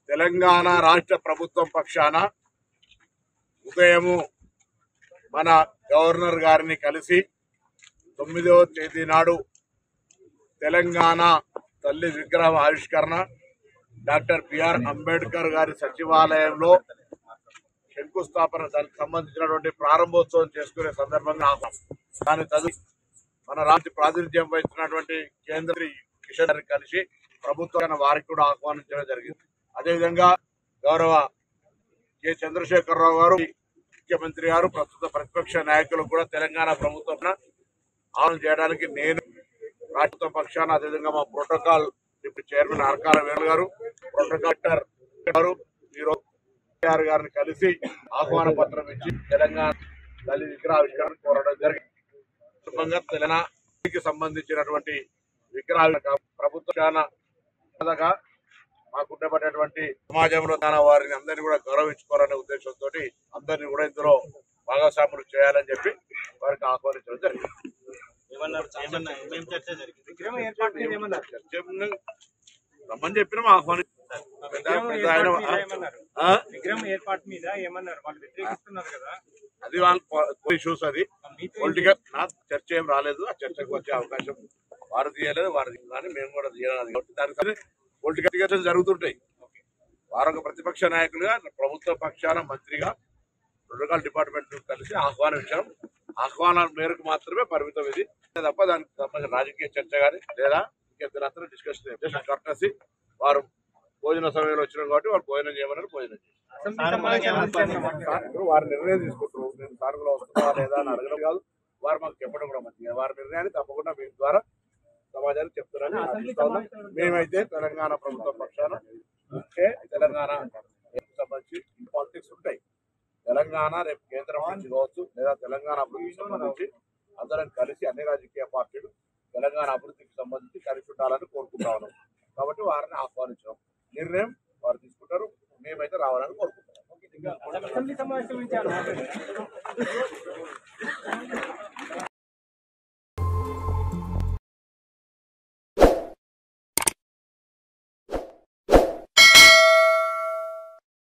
తెలంగాణ రాష్ట్ర ప్రభుత్వం పక్షాన ఉదయము మన గవర్నర్ గారిని కలిసి 9వ తేదీ నాడు తెలంగాణ తల్లి విగ్రహం ఆవిష్కరణ డాక్టర్ బిఆర్ అంబేద్కర్ గారి సచివాలయంలో శంకుస్థాపన దానికి సంబంధించినటువంటి ప్రారంభోత్సవం చేసుకునే సందర్భంగా దాని తదుపరి మన రాష్ట్ర ప్రాతినిధ్యం వహించినటువంటి కేంద్ర కిషన్ గారిని కలిసి ప్రభుత్వం వారికి కూడా ఆహ్వానించడం జరిగింది. అదేవిధంగా గౌరవ కె చంద్రశేఖరరావు గారు ముఖ్యమంత్రి గారు ప్రస్తుత ప్రతిపక్ష నాయకులు కూడా తెలంగాణ ప్రభుత్వం ఆహ్వానం చేయడానికి నేను రాష్ట్ర పక్షాన అదేవిధంగా మా protocol deputy chairman Arakala Venu గారు ప్రోటోకాల్ గారు ఈరోజు గారిని కలిసి ఆహ్వాన పత్రం ఇచ్చి తెలంగాణ తల్లి విగ్రహావిష్కరణ కోరడం జరిగింది. తెలంగాణకి సంబంధించినటువంటి విగ్రహాలు ప్రభుత్వాన మాకుండబడేటువంటి సమాజంలో వారిని అందరినీ కూడా గౌరవించుకోవాలనే ఉద్దేశంతో అందరినీ కూడా ఇందులో భాగస్వాములు చేయాలని చెప్పి వారికి ఆహ్వానించడం జరిగింది. రమ్మని చెప్పినాం అది వాళ్ళ ఇష్యూస్, అది పొలిటికల్ చర్చ ఏం రాలేదు. ఆ చర్చకు వచ్చే అవకాశం వారు తీయలేదు, వారు కానీ మేము కూడా తీయలేదు. దానికి పొలిటికల్ జరుగుతుంటాయి. వారొక ప్రతిపక్ష నాయకులుగా ప్రభుత్వ పక్షాన మంత్రిగా ప్రోటోకాల్ డిపార్ట్మెంట్ కలిసి ఆహ్వానం ఇచ్చాం. ఆహ్వానాల మేరకు మాత్రమే పరిమితం ఇది తప్ప దానికి సంబంధించిన రాజకీయ చర్చ కానీ లేదా ఇంకెంత డిస్కషన్ కర్టసీ. వారు భోజన సమయంలో వచ్చినాం కాబట్టి వారు భోజనం చేయమన్నారు, భోజనం చేశారు. వారి నిర్ణయం తీసుకుంటారు. నేను సానుగులో వస్తున్నా లేదా అని అడగడం కాదు, వారు మాకు చెప్పడం కూడా మంచిగా. వారి నిర్ణయాన్ని తప్పకుండా మీ ద్వారా సమాజానికి చెప్తారని ఆశిస్తాను. మేమైతే తెలంగాణ ప్రభుత్వం పక్షాన తెలంగాణ సంబంధించి పాలిటిక్స్ ఉంటాయి. తెలంగాణ రేపు కేంద్రం నుంచి కావచ్చు లేదా తెలంగాణ అభివృద్ధికి సంబంధించి అందరం కలిసి అన్ని రాజకీయ పార్టీలు తెలంగాణ అభివృద్ధికి సంబంధించి కలిసి ఉండాలని కోరుకుంటా ఉన్నాం. కాబట్టి వారిని ఆహ్వానించడం నిర్ణయం వారు తీసుకుంటారు. మేమైతే రావాలని కోరుకుంటున్నాం.